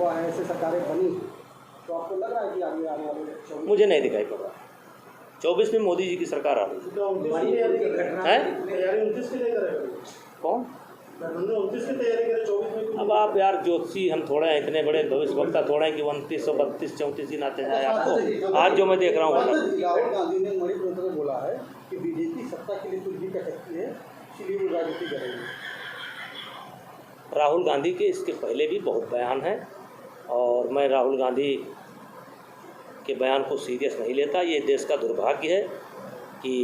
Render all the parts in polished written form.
हुआ है, ऐसे सरकारें बनी, तो आपको लग रहा है कि आगे आने वाले मुझे नहीं दिखाई पड़ रहा। 24 में मोदी जी की सरकार आ रही है। कौन? अब आप यार ज्योतिषी हम थोड़े हैं, इतने बड़े भविष्यवक्ता थोड़े हैं कि 29, 32, 34 दिन आते जाए आपको। आज जो मैं देख रहा हूँ राहुल गांधी ने मणिपुर में बोला है कि बीजेपी सत्ता के लिए कुछ भी कर सकती है, इसलिए वो राजनीति करेंगे। राहुल गांधी के इसके पहले भी बहुत बयान हैं और मैं राहुल गांधी के बयान को सीरियस नहीं लेता। ये देश का दुर्भाग्य है कि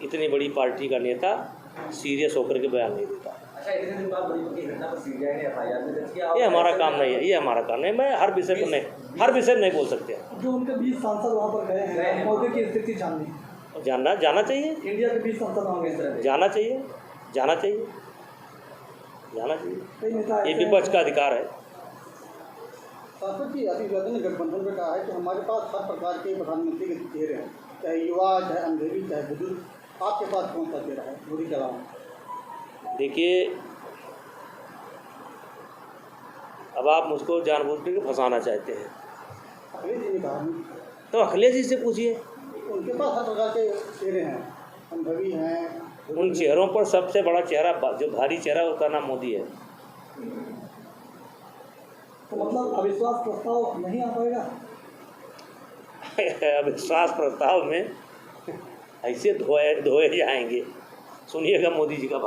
इतनी बड़ी पार्टी का नेता सीरियस होकर के बयान नहीं देता। अच्छा, इतने दिन बाद बड़ी घटना पर सीबीआई ने एफआईआर में दर्ज किया। ये हमारा काम नहीं है, ये हमारा काम नहीं। मैं हर विषय पर नहीं बोल सकते। जो उनके 20 सांसद वहाँ पर गए हैं, मौके की स्थिति जाना चाहिए। इंडिया के 20 सांसद वहाँ गए, जाना चाहिए। ये विपक्ष का अधिकार है। सांसद जी अतिवादी ने गठबंधन में कहा है कि हमारे पास हर प्रकार के प्रधानमंत्री के चेहरे हैं, चाहे युवा, चाहे अंधेरी, चाहे बुजुर्ग। आपके पास कौन सा चेहरा है मोदी के अलावा? देखिए, अब आप मुझको जानबूझ के फंसाना चाहते हैं। अखिलेश जी ने कहा, तो अखिलेश जी से पूछिए। उनके पास हर प्रकार के चेहरे हैं, अनुभवी हैं। उन चेहरों पर सबसे बड़ा चेहरा, जो भारी चेहरा, उसका नाम मोदी है। तो मतलब अविश्वास प्रस्ताव नहीं आ पाएगा? अविश्वास प्रस्ताव में ऐसे धोए जाएंगे। सुनिएगा मोदी जी का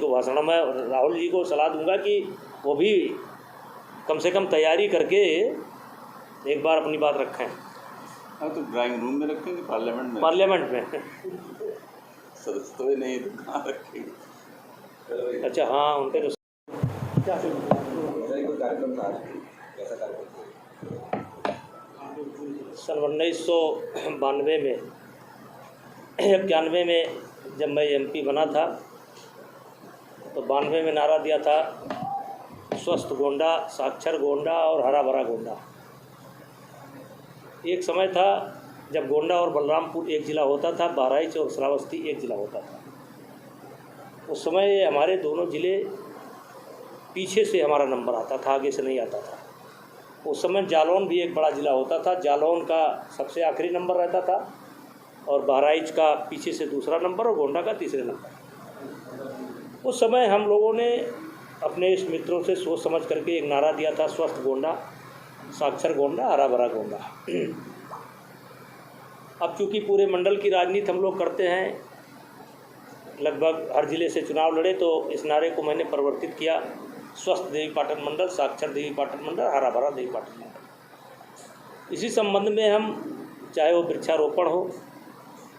भाषण, मैं राहुल जी को सलाह दूंगा कि वो भी कम से कम तैयारी करके एक बार अपनी बात रखें। हाँ, तो ड्राइंग रूम में रखेंगे, पार्लियामेंट में सदस्य तो नहीं, तो कहाँ रखेंगे? अच्छा, हाँ, उनके तो क्या कार्यक्रम था, कैसा कार्यक्रम? सन 1992 में 91 में जब मैं MP बना था, तो 92 में नारा दिया था, स्वस्थ गोंडा, साक्षर गोंडा और हरा भरा गोंडा। एक समय था जब गोंडा और बलरामपुर एक ज़िला होता था, बहराइच और श्रावस्ती एक ज़िला होता था। उस समय हमारे दोनों ज़िले पीछे से हमारा नंबर आता था, आगे से नहीं आता था। उस समय जालौन भी एक बड़ा ज़िला होता था, जालौन का सबसे आखिरी नंबर रहता था और बहराइच का पीछे से दूसरा नंबर और गोंडा का तीसरे नंबर। उस समय हम लोगों ने अपने इस मित्रों से सोच समझ करके एक नारा दिया था, स्वस्थ गोंडा, साक्षर गोंडा, हरा भरा गोंडा। अब चूँकि पूरे मंडल की राजनीति हम लोग करते हैं, लगभग हर ज़िले से चुनाव लड़े, तो इस नारे को मैंने परिवर्तित किया, स्वस्थ देवी पाटन मंडल, साक्षर देवी पाटन मंडल, हरा भरा देवी पाटन मंडल। इसी संबंध में हम, चाहे वो वृक्षारोपण हो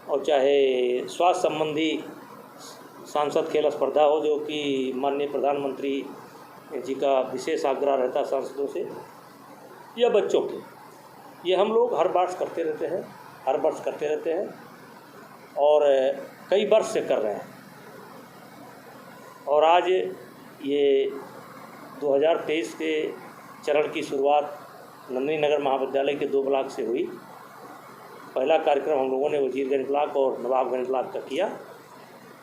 और चाहे स्वास्थ्य संबंधी सांसद खेल स्पर्धा हो, जो कि माननीय प्रधानमंत्री जी का विशेष आग्रह रहता है सांसदों से, या बच्चों के, ये हम लोग हर वर्ष करते रहते हैं और कई वर्ष से कर रहे हैं। और आज ये 2023 के चरण की शुरुआत नंदिनी नगर महाविद्यालय के 2 ब्लॉक से हुई। पहला कार्यक्रम हम लोगों ने वजीरगंज ब्लॉक और नवाबगंज ब्लॉक का किया।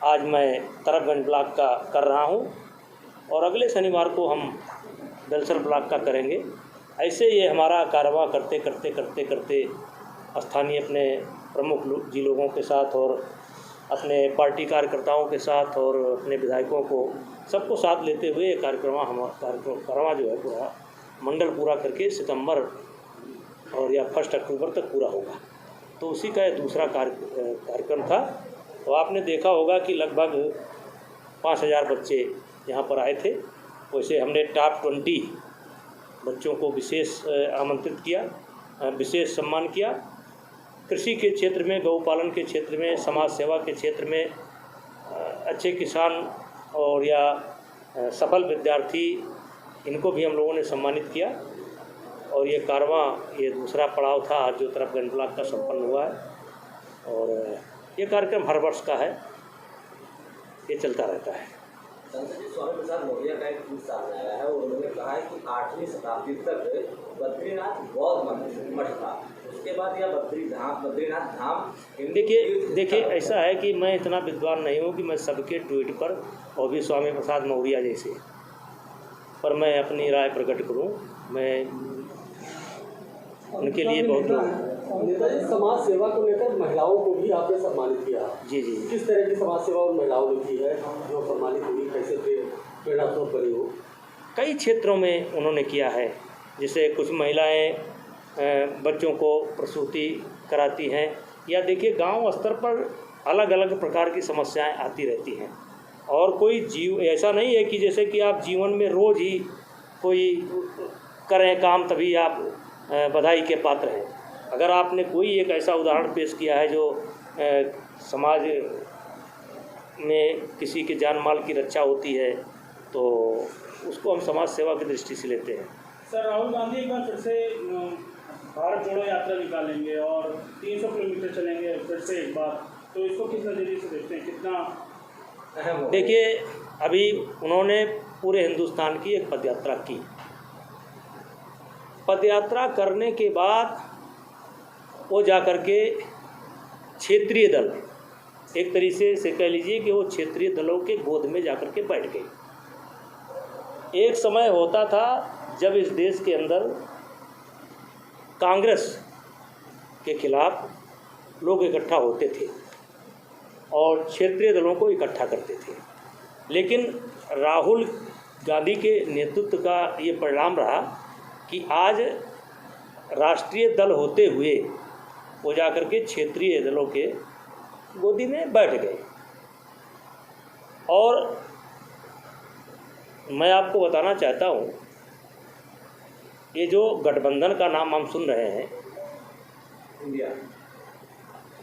आज मैं तरफगंज ब्लॉक का कर रहा हूं और अगले शनिवार को हम बेलसर ब्लॉक का करेंगे। ऐसे ये हमारा कारवां करते स्थानीय अपने प्रमुख जी लोगों के साथ और अपने पार्टी कार्यकर्ताओं के साथ और अपने विधायकों को सबको साथ लेते हुए ये कार्यक्रम जो है पूरा मंडल पूरा करके सितंबर और या 1 अक्टूबर तक पूरा होगा। तो उसी का ये दूसरा कार्यक्रम था। तो आपने देखा होगा कि लगभग 5000 बच्चे यहाँ पर आए थे। वैसे हमने टॉप 20 बच्चों को विशेष आमंत्रित किया, विशेष सम्मान किया। कृषि के क्षेत्र में, गौपालन के क्षेत्र में, समाज सेवा के क्षेत्र में अच्छे किसान और या सफल विद्यार्थी, इनको भी हम लोगों ने सम्मानित किया। और ये कारवां, ये दूसरा पड़ाव था आज जो तरफगंज ब्लॉक का संपन्न हुआ है। और ये कार्यक्रम हर वर्ष का है, ये चलता रहता है। संसद जी स्वामी प्रसाद मौर्य का एक ट्वीट सामने आया है, उन्होंने कहा है कि 8वीं शताब्दी तक बद्रीनाथ बौद्ध मठ था, उसके बाद यह बद्रीनाथ धाम। देखिए ऐसा है कि मैं इतना विद्वान नहीं हूँ कि मैं सबके ट्वीट पर, और भी स्वामी प्रसाद मौर्य जैसे पर मैं अपनी राय प्रकट करूं, मैं उनके लिए बहुत नेताजी, समाज सेवा को लेकर महिलाओं को भी आपने सम्मानित किया। जी जी। किस तरह की समाज सेवा उन महिलाओं ने की है जो सम्मानित हुई, कैसे प्रेरणा स्रोत बनी हो? कई क्षेत्रों में उन्होंने किया है। जैसे कुछ महिलाएं बच्चों को प्रसूति कराती हैं, या देखिए गांव स्तर पर अलग अलग प्रकार की समस्याएं आती रहती हैं, और कोई ऐसा नहीं है कि जैसे कि आप जीवन में रोज़ ही कोई करें काम तभी आप बधाई के पात्र हैं। अगर आपने कोई एक ऐसा उदाहरण पेश किया है जो समाज में किसी के जान माल की रक्षा होती है, तो उसको हम समाज सेवा की दृष्टि से लेते हैं। सर, राहुल गांधी एक बार फिर से भारत जोड़ो यात्रा निकालेंगे और 300 किलोमीटर चलेंगे फिर से एक बार, तो इसको किस नज़रिए से देखते हैं, कितना अहम हो? देखिए, अभी उन्होंने पूरे हिंदुस्तान की एक पदयात्रा की। पदयात्रा करने के बाद वो जाकर के क्षेत्रीय दल, एक तरीके से कह लीजिए कि वो क्षेत्रीय दलों के गोद में जाकर के बैठ गए। एक समय होता था जब इस देश के अंदर कांग्रेस के खिलाफ लोग इकट्ठा होते थे और क्षेत्रीय दलों को इकट्ठा करते थे, लेकिन राहुल गांधी के नेतृत्व का ये परिणाम रहा कि आज राष्ट्रीय दल होते हुए वो जाकर के क्षेत्रीय दलों के गोदी में बैठ गए। और मैं आपको बताना चाहता हूँ, ये जो गठबंधन का नाम हम सुन रहे हैं, इंडिया,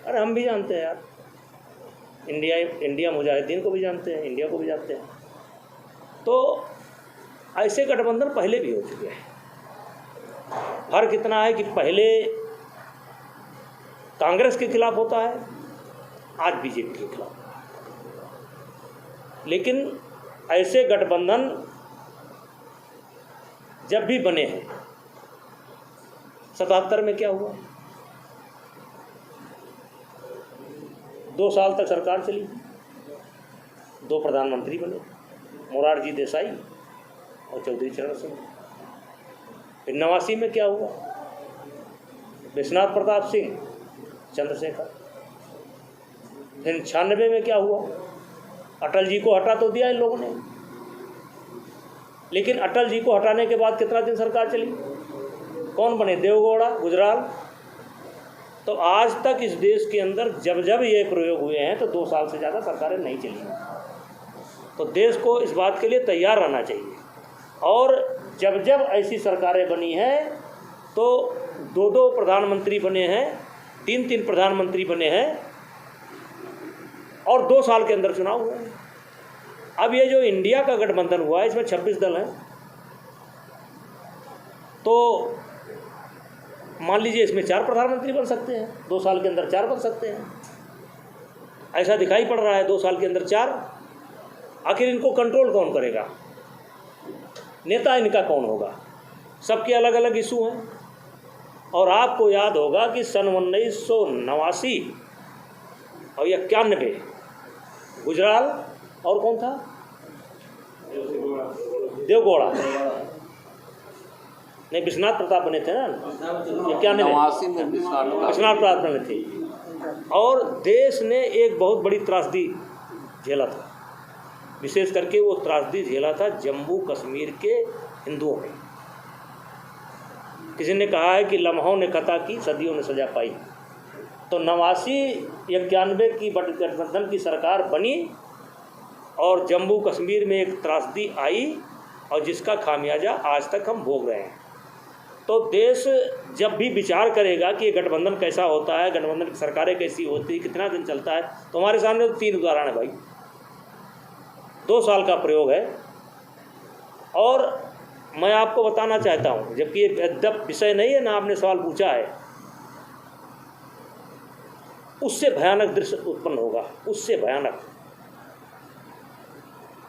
अरे हम भी जानते हैं यार, इंडिया मुजाहिदीन को भी जानते हैं, इंडिया को भी जानते हैं। तो ऐसे गठबंधन पहले भी हो चुके हैं। फर्क इतना है कि पहले कांग्रेस के खिलाफ होता है, आज बीजेपी के खिलाफ। लेकिन ऐसे गठबंधन जब भी बने हैं, 77 में क्या हुआ, 2 साल तक सरकार चली, 2 प्रधानमंत्री बने, मोरारजी देसाई और चौधरी चरण सिंह। फिर 89 में क्या हुआ, विश्वनाथ प्रताप सिंह, चंद्रशेखर। फिर 96 में क्या हुआ, अटल जी को हटा तो दिया इन लोगों ने, लेकिन अटल जी को हटाने के बाद कितना दिन सरकार चली, कौन बने, देवगौड़ा, गुजराल। तो आज तक इस देश के अंदर जब जब ये प्रयोग हुए हैं तो 2 साल से ज़्यादा सरकारें नहीं चली। तो देश को इस बात के लिए तैयार रहना चाहिए। और जब जब ऐसी सरकारें बनी हैं तो 2-2 प्रधानमंत्री बने हैं, 3-3 प्रधानमंत्री बने हैं, और 2 साल के अंदर चुनाव हुए हैं। अब ये जो इंडिया का गठबंधन हुआ है, इसमें 26 दल हैं, तो मान लीजिए इसमें 4 प्रधानमंत्री बन सकते हैं, 2 साल के अंदर 4 बन सकते हैं। ऐसा दिखाई पड़ रहा है, 2 साल के अंदर 4। आखिर इनको कंट्रोल कौन करेगा, नेता इनका कौन होगा? सबके अलग अलग इशू हैं। और आपको याद होगा कि सन 1989 और 91 गुजराल और कौन था, देवगौड़ा, नहीं विश्वनाथ प्रताप बने थे ना, 91 में विश्वनाथ प्रताप बने थे। और देश ने एक बहुत बड़ी त्रासदी झेला था, विशेष करके वो त्रासदी झेला था जम्मू कश्मीर के हिंदुओं ने। किसी ने कहा है कि लम्हों ने कथा की, सदियों ने सजा पाई। तो 89-91 की गठबंधन की सरकार बनी और जम्मू कश्मीर में एक त्रासदी आई, और जिसका खामियाजा आज तक हम भोग रहे हैं। तो देश जब भी विचार करेगा कि ये गठबंधन कैसा होता है, गठबंधन की सरकारें कैसी होती है, कितना दिन चलता है, तो हमारे सामने तो 3 उदाहरण है भाई। 2 साल का प्रयोग है। और मैं आपको बताना चाहता हूँ, जबकि ये अद्यप विषय नहीं है ना, आपने सवाल पूछा है, उससे भयानक दृश्य उत्पन्न होगा, उससे भयानक।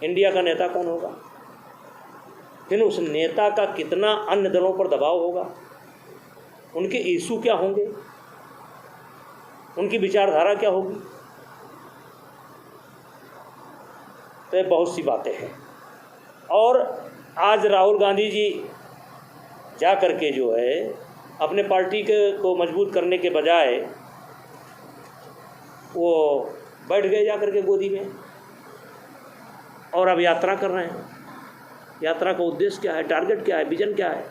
इंडिया का नेता कौन होगा, फिर उस नेता का कितना अन्य दलों पर दबाव होगा, उनके इशू क्या होंगे, उनकी विचारधारा क्या होगी। तो ये बहुत सी बातें हैं। और आज राहुल गांधी जी जा कर के जो है अपने पार्टी को मजबूत करने के बजाय वो बैठ गए जा कर के गोदी में और अब यात्रा कर रहे हैं। यात्रा का उद्देश्य क्या है, टारगेट क्या है, विजन क्या है?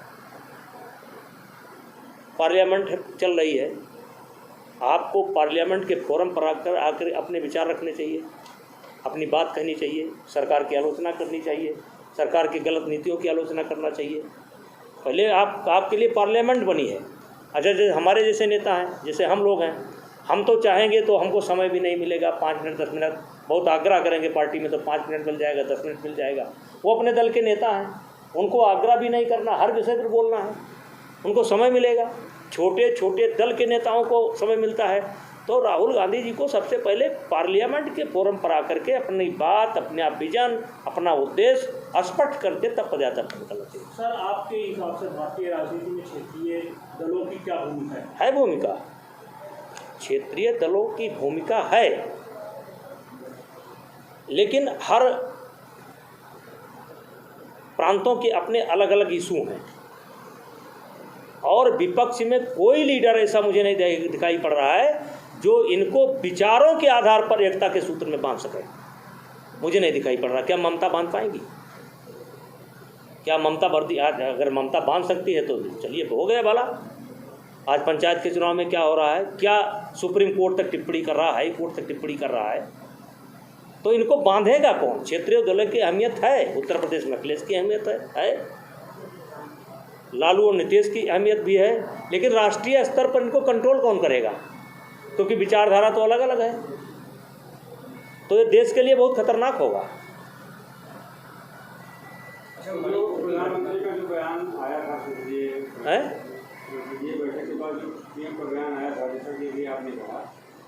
पार्लियामेंट चल रही है, आपको पार्लियामेंट के फोरम पर आकर अपने विचार रखने चाहिए, अपनी बात कहनी चाहिए, सरकार की आलोचना करनी चाहिए, सरकार की गलत नीतियों की आलोचना करना चाहिए। पहले आपके लिए पार्लियामेंट बनी है। अच्छा, जैसे हमारे जैसे नेता हैं, जैसे हम लोग हैं, हम तो चाहेंगे तो हमको समय भी नहीं मिलेगा, 5 मिनट 10 मिनट, बहुत आग्रह करेंगे पार्टी में तो 5 मिनट मिल जाएगा, 10 मिनट मिल जाएगा। वो अपने दल के नेता हैं, उनको आग्रह भी नहीं करना, हर विषय पर बोलना है, उनको समय मिलेगा। छोटे छोटे दल के नेताओं को समय मिलता है। तो राहुल गांधी जी को सबसे पहले पार्लियामेंट के फोरम पर आकर के अपनी बात, अपना विजन, अपना उद्देश्य स्पष्ट करके तब पदयात्रा निकलना चाहिए। सर, आपके हिसाब से भारतीय राजनीति में क्षेत्रीय दलों की क्या भूमिका है? भूमिका, क्षेत्रीय दलों की भूमिका है, लेकिन हर प्रांतों के अपने अलग अलग इशू हैं और विपक्ष में कोई लीडर ऐसा मुझे नहीं दिखाई पड़ रहा है जो इनको विचारों के आधार पर एकता के सूत्र में बांध सके। मुझे नहीं दिखाई पड़ रहा। क्या ममता बांध पाएंगी? क्या ममता अगर ममता बांध सकती है तो चलिए, हो गया भला। आज पंचायत के चुनाव में क्या हो रहा है, क्या सुप्रीम कोर्ट तक टिप्पणी कर रहा है, हाई कोर्ट तक टिप्पणी कर रहा है, तो इनको बांधेगा कौन? क्षेत्रीय दलों की अहमियत है। उत्तर प्रदेश में अखिलेश की अहमियत है, लालू और नीतीश की अहमियत भी है, लेकिन राष्ट्रीय स्तर पर इनको कंट्रोल कौन करेगा? क्योंकि विचारधारा तो अलग अलग है। तो ये देश के लिए बहुत खतरनाक होगा। प्रधानमंत्री का जो बयान आया था, ये बैठक के बाद जो पीएम का बयान आया था, जैसा कि अभी आपने कहा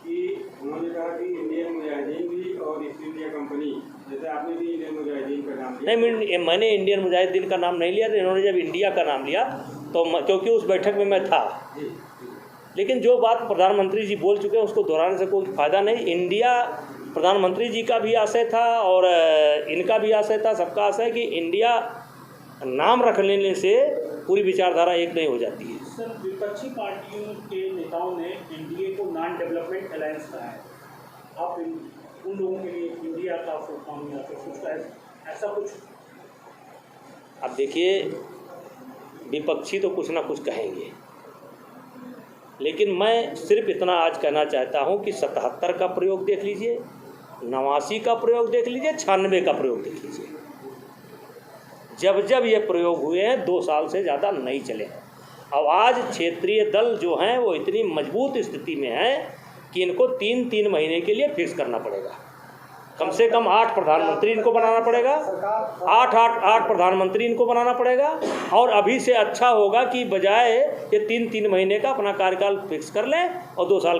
कि उन्होंने कहा कि इंडियन मुजाहिदीन भी और ईस्ट इंडिया कंपनी, जैसे आपने भी इंडियन मुजाहिदीन का नाम लिया। नहीं, मैंने इंडियन मुजाहिदीन का नाम नहीं लिया। इन्होंने जब इंडिया का नाम लिया तो क्योंकि उस बैठक में मैं था, लेकिन जो बात प्रधानमंत्री जी बोल चुके हैं उसको दोहराने से कोई फ़ायदा नहीं। इंडिया प्रधानमंत्री जी का भी आशय था और इनका भी आशय था, सबका आशय है कि इंडिया नाम रख लेने से पूरी विचारधारा एक नहीं हो जाती है। सर, विपक्षी पार्टियों के नेताओं ने एनडीए को नॉन डेवलपमेंट अलायंस कहा है। आप उन लोगों के लिए इंडिया का फुल या कुछ ऐसा कुछ? अब देखिए, विपक्षी तो कुछ ना कुछ कहेंगे, लेकिन मैं सिर्फ इतना आज कहना चाहता हूं कि 77 का प्रयोग देख लीजिए, 89 का प्रयोग देख लीजिए, 96 का प्रयोग देख लीजिए। जब जब ये प्रयोग हुए हैं 2 साल से ज़्यादा नहीं चले हैं। अब आज क्षेत्रीय दल जो हैं वो इतनी मजबूत स्थिति में हैं कि इनको 3-3 महीने के लिए फिक्स करना पड़ेगा। कम से कम 8 प्रधानमंत्री इनको बनाना पड़ेगा, 8 प्रधानमंत्री इनको बनाना पड़ेगा। और अभी से अच्छा होगा कि बजाय ये 3-3 महीने का अपना कार्यकाल फिक्स कर लें और 2 साल